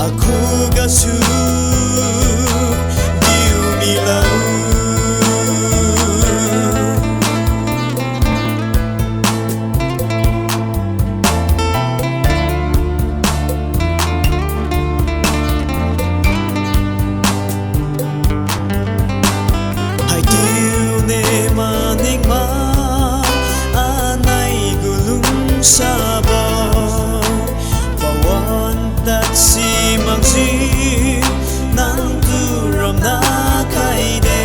Aku gasu diu milau Hai diu ne maning ma anai gulung sabah Tat si mang si nang turam na kai de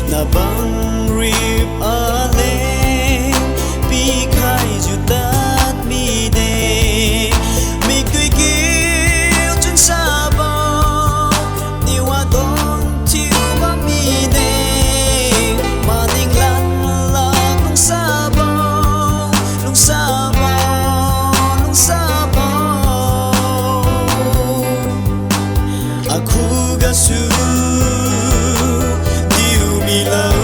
na bang rip ale pi khai ju tat mi de mi kui kiu chân sa bo ni wa dong chiu ba mi de ma ning lan la lung sa bo lung sa bo lung sa bo Aku gasu diu milau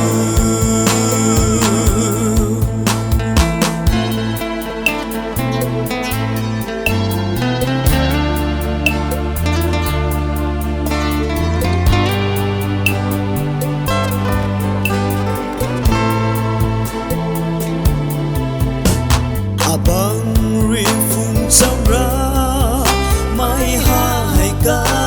Abang rin phung trong ra mai ha hay ca